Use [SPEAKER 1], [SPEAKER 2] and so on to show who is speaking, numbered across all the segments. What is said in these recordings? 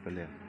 [SPEAKER 1] Boleh.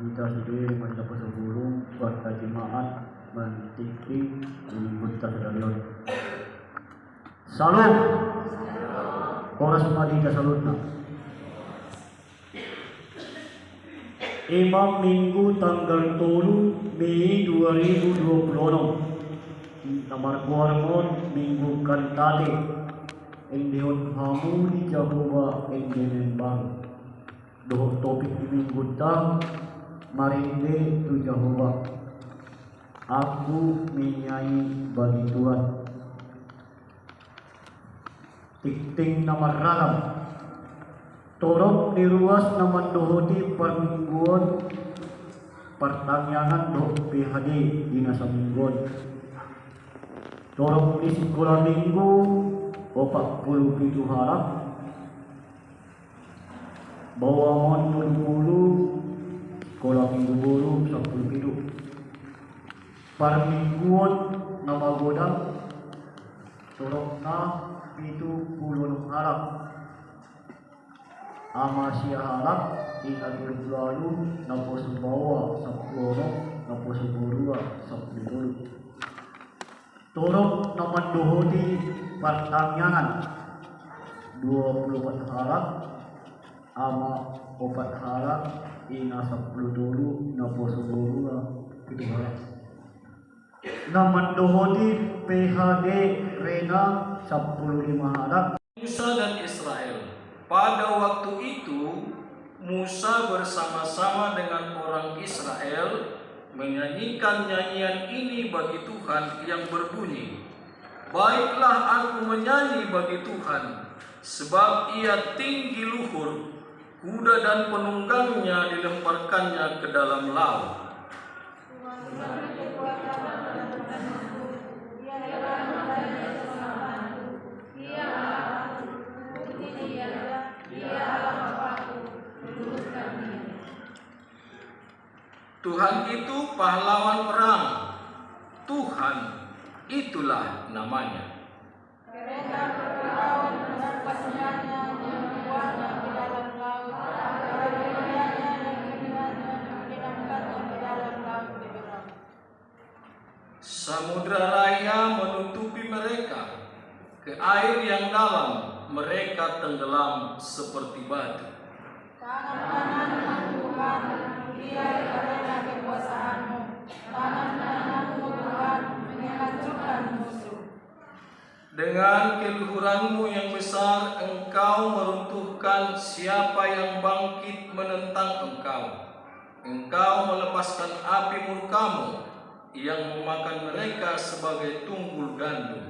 [SPEAKER 1] Kita sendiri mendapat sebelum warga jemaat mentikti menyebut tasdalion. Salam. Koras Madinah salutna. Imam Minggu tanggal 3 Mei 2026. Nomor Hormon Minggu Kantate. Indion Hamu di Jawa Endenembang. Doh topik di minggu tang marinde tu Jawa. Aku menyai bagi Tuhan. Tikting nama ralam. Torok di ruas nama dohodi permingguan. Pertanyaan doh PHD di nasa mingguan. Torok di sekolah minggu 47 harap. Bawa mon 20 sekolah minggu bulu 10 hidup. Permingguan nama godang Torokna itu 10 harap. ama siahalak ingatul lalu napo subawa saplono napo suburua sapululu turuk nomor dohodi pertanyaan 24 halak ama 4 halak ina sapululu napo suburua itu halak nomor dohodi PHD Rena 15 halak.
[SPEAKER 2] Musa dan Israel. Pada waktu itu Musa bersama-sama dengan orang Israel menyanyikan nyanyian ini bagi Tuhan yang berbunyi, baiklah aku menyanyi bagi Tuhan, sebab ia tinggi luhur, kuda dan penunggangnya dilemparkannya ke dalam laut. Tuhan itu pahlawan perang. Tuhan itulah namanya.
[SPEAKER 3] Mereka berlawan menepasnya yang membuatnya ke dalam laut, yang menghilangkannya ke dalam laut dibelah.
[SPEAKER 2] Samudra raya menutupi mereka, ke air yang dalam mereka tenggelam seperti batu.
[SPEAKER 3] Tangan kananmu Tuhan, biar karena kekuasaanmu. Tangan kananmu Tuhan, menghancurkan musuh.
[SPEAKER 2] Dengan keluhuranmu yang besar, engkau meruntuhkan siapa yang bangkit menentang engkau. Engkau melepaskan api murkamu yang memakan mereka sebagai tunggul gandum.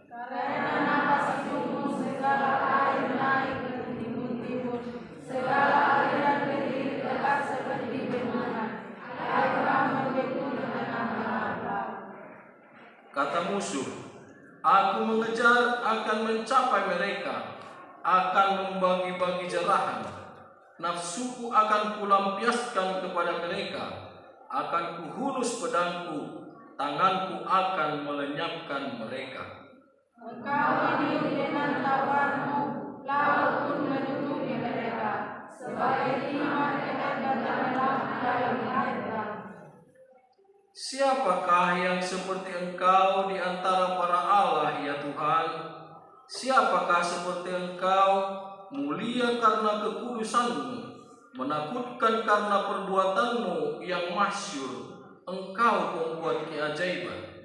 [SPEAKER 3] Karena nafas hidupmu segala air naik ke timbun-timbun, segala aliran berdiri tegak seperti bendungan. Airnya membeku di tengah-tengah laut.
[SPEAKER 2] Kata musuh, aku mengejar akan mencapai mereka, akan membagi-bagi jarahan. Nafsuku akan kulampiaskan kepada mereka, akan kuhunus pedangku, tanganku akan melenyapkan mereka.
[SPEAKER 3] Engkau hidup dengan tawarmu, laut pun menutupi mereka, sebagai timah mereka tenggelam dalam air laut.
[SPEAKER 2] Siapakah yang seperti engkau di antara para Allah, ya Tuhan? Siapakah seperti engkau, mulia karena kekudusanmu, menakutkan karena perbuatanmu yang masyhur? Engkau pembuat keajaiban.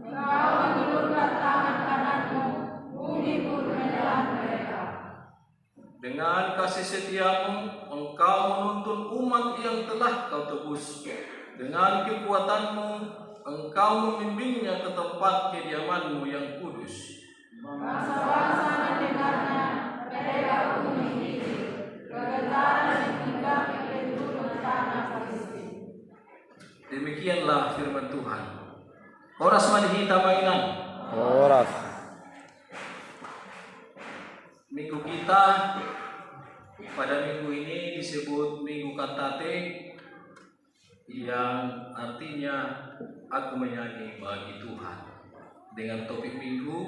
[SPEAKER 3] Engkau mengulurkan tangan kananmu, bumi pun menelan mereka.
[SPEAKER 2] Dengan kasih setiamu, engkau menuntun umat yang telah kau tebus. Dengan kekuatanmu, engkau membimbingnya ke tempat kediamanmu yang kudus.
[SPEAKER 3] Bangsa-bangsa mendengarnya, mereka pun menggigil. Kegetaran hingga ke penduduk tanah Filistin.
[SPEAKER 2] Demikianlah firman Tuhan. Horas madihi tamainan.
[SPEAKER 4] Horas.
[SPEAKER 2] Minggu kita pada minggu ini disebut Minggu Kantate, yang artinya aku menyanyi bagi Tuhan. Dengan topik minggu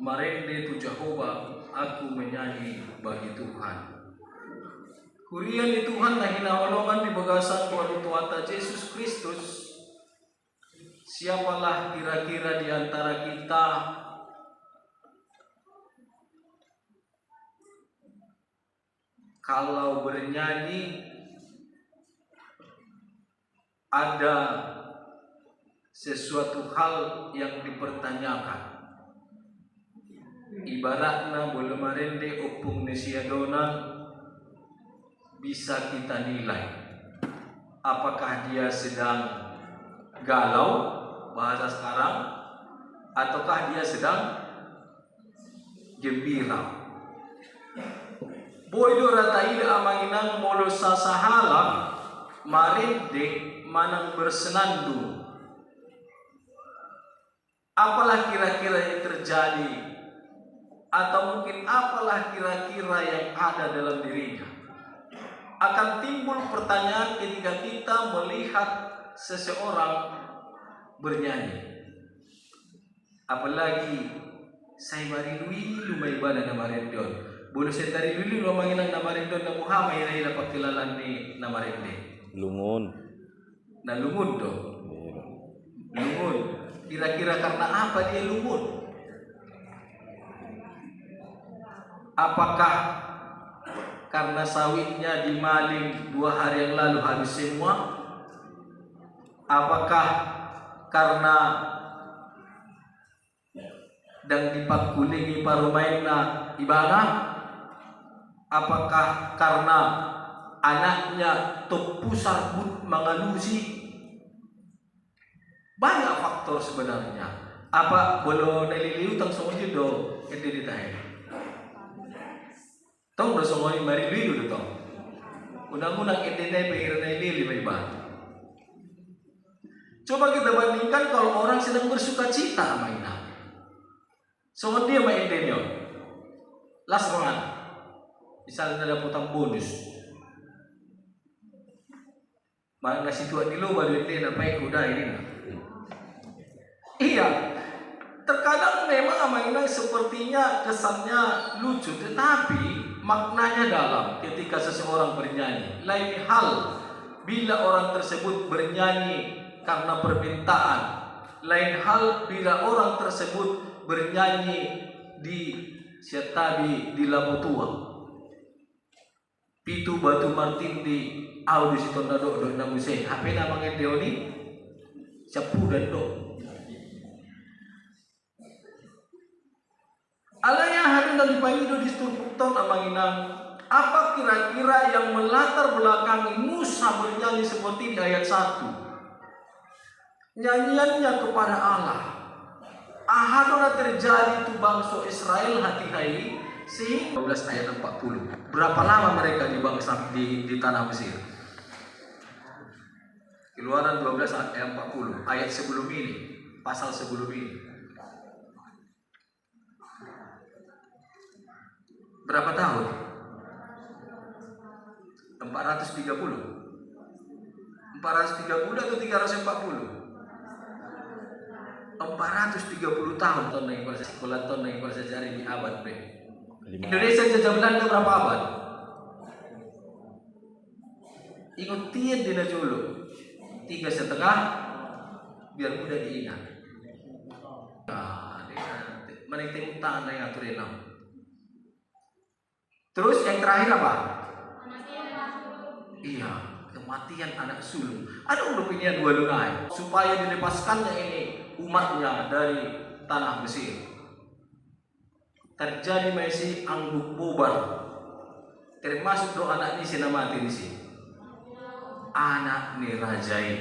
[SPEAKER 2] Marende tu Jehovah, aku menyanyi bagi Tuhan. Kurian di Tuhan na hinaholongan di bagasan kuadu Tuhan Yesus Kristus. Siapalah kira-kira di antara kita kalau bernyanyi ada sesuatu hal yang dipertanyakan. Ibaratnya boleh marende opung nesiadona, bisa kita nilai apakah dia sedang galau, bahasa sekarang, ataukah dia sedang gembira. Boido rataida amanginang molo sasahala marende manang bersenandung. Apalah kira-kira yang terjadi, atau mungkin apalah kira-kira yang ada dalam dirinya. Akan timbul pertanyaan ketika kita melihat seseorang bernyanyi. Apalagi saya barinui lumai bana na marendion. Bulu setari lulu lo manginang namarindo na muha may nahila pagkilalan ni namarinde.
[SPEAKER 4] Lungon.
[SPEAKER 2] Na lungun do. Lungun. Kira-kira karena apa dia lungun? Apakah karena sawitnya dimaling 2 hari yang lalu habis semua? Apakah karena dan dipagkulingi parumain na ibanga? Apakah karena anaknya tupusar but mangalusi? Banyak faktor sebenarnya. Apa bolo naliliutang sa mga do hindi ditahin. Tong do sa mga marililu do. Unang-unang hindi na pahira na ilili may iba. Coba kita bandingkan kalau orang sedang bersuka cita mainan. So dia mainin yun. Last one. Misalnya dapat utang bonus. Mana nasi tuan di luar duit dia napai kuda ini. Iya. Terkadang memang mainan sepertinya kesannya lucu, tetapi maknanya dalam ketika seseorang bernyanyi. Lain hal bila orang tersebut bernyanyi karena permintaan. Lain hal bila orang tersebut bernyanyi di Siatabi di Labutua. Pitu batu martin di audisi tondado do na musik. HP na mga deoni sapu dan do. Alaya hari dari pangido di stupukton amanginang. Apa kira-kira yang melatar belakangi Musa bernyanyi seperti di ayat 1? Nyanyiannya kepada Allah. Ahadona terjadi itu bangsa Israel hati-hati sehingga 12 ayat 40. Berapa lama mereka di bangsa di tanah Mesir? Keluaran 12 ayat 40. Ayat sebelum ini, pasal sebelum ini. Berapa tahun? 430. 430 atau 340? 430 tahun ton yang sekolah ton yang bersejarah di abad B. Indonesia jajah Belanda berapa abad? Ikutin dina dulu 3,5 biar mudah diingat. Menitip utang yang aturin. Terus yang terakhir apa? Iya, kematian anak sulung. Ada udah 2 lungai supaya dilepaskannya ini umatnya dari tanah Mesir. Terjadi masih angguk bobar. Termasuk do anak ni sinamati di sini. Anak ni Rajai.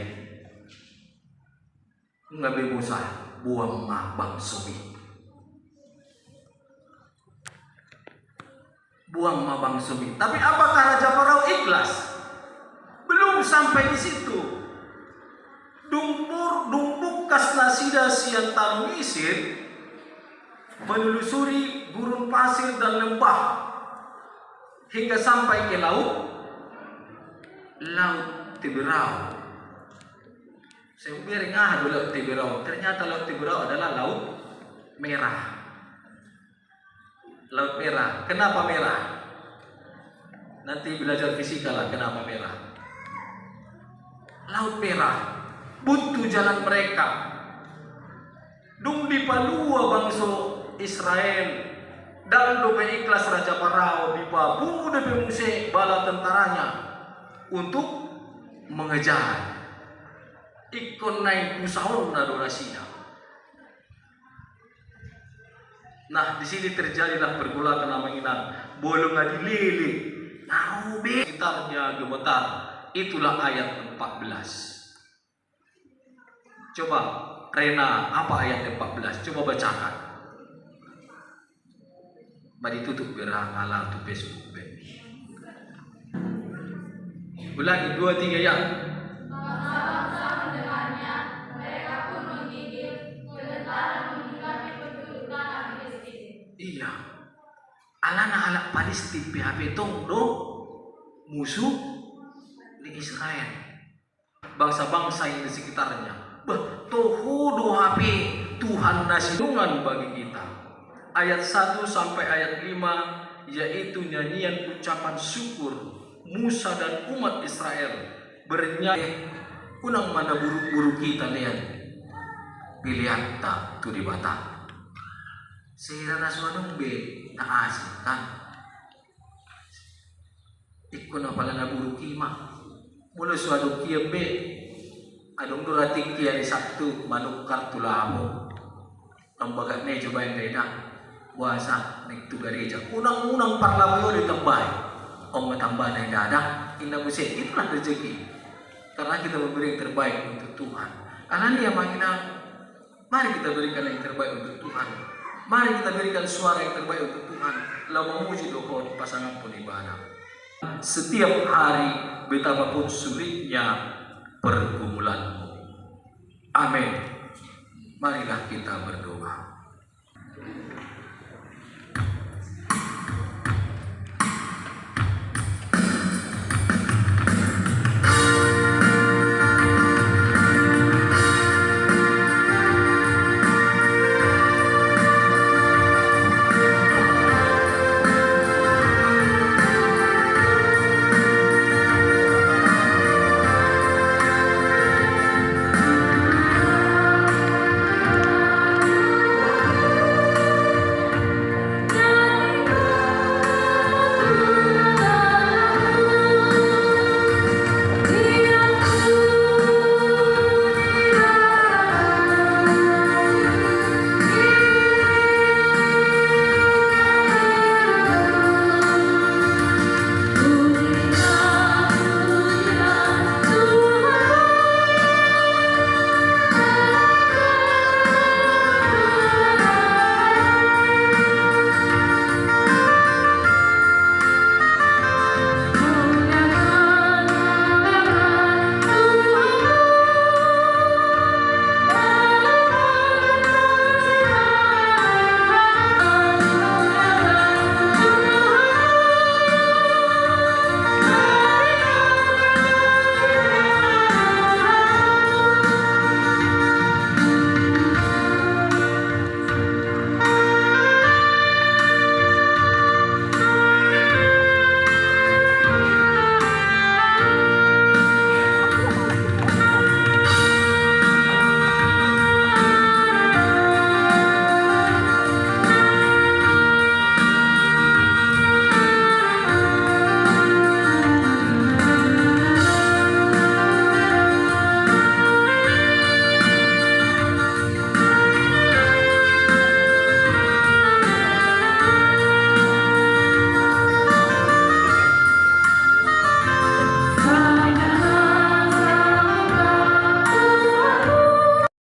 [SPEAKER 2] Ngabe Musa buang mabang sumi. Buang mabang sumi. Tapi apakah Raja Farao ikhlas? Belum sampai di situ. Dumpuk kasnasida sian tanah Mesir menelusuri gurun pasir dan lembah hingga sampai ke laut Tiberau. Saya biar ngah dulu Laut Tiberau. Ternyata Laut Tiberau adalah Laut Merah. Laut Merah. Kenapa merah? Nanti belajar fisika lah kenapa merah. Laut Merah. Buntu jalan mereka. Dung di palua bangsa Israel dan dobe ikhlas Raja Farao di babu dobe Musa bala tentaranya untuk mengejar ikon naik musahon na donasinya. Nah di sini terjadilah pergolakan namanginan bolong adilili narube sekitarnya gemetar. Itulah ayat 14. Coba Rena, apa ayat 14? Coba bacakan. Mari tutup biar ngalah tu Facebook. Ulangi 2, 3 ya.
[SPEAKER 3] Bangsa-bangsa mendengarnya, mereka pun menggigil, gentar menghinggapi kedudukan anak Filistin.
[SPEAKER 2] Iya. Anak-anak Palestin PHP tong do musuh di Israel. Bangsa-bangsa yang di sekitarnya. Tohu doa Tuhan nasidungan bagi kita. Ayat 1 sampai ayat 5 yaitu nyanyian ucapan syukur Musa dan umat Israel bernyanyi. Kunang mana buru-buru kita lihat pilihan tak tu di batang sehingga nasuanung be na asik kan ikut pala na buru kima mula suadu kia be adong duratik kia di Sabtu manuk kartu lamo ang bagat na coba yang deda wasa nek tu gereja unang-unang parlamo ditambah om tambah na dada ina musik itulah rezeki karena kita memberi yang terbaik untuk Tuhan. Karena dia menginang, mari kita berikan yang terbaik untuk Tuhan. Mari kita berikan suara yang terbaik untuk Tuhan. Lalu memuji doa pasangan pun ibadah. Setiap hari betapapun sulitnya pergumulanmu. Amin. Marilah kita berdoa.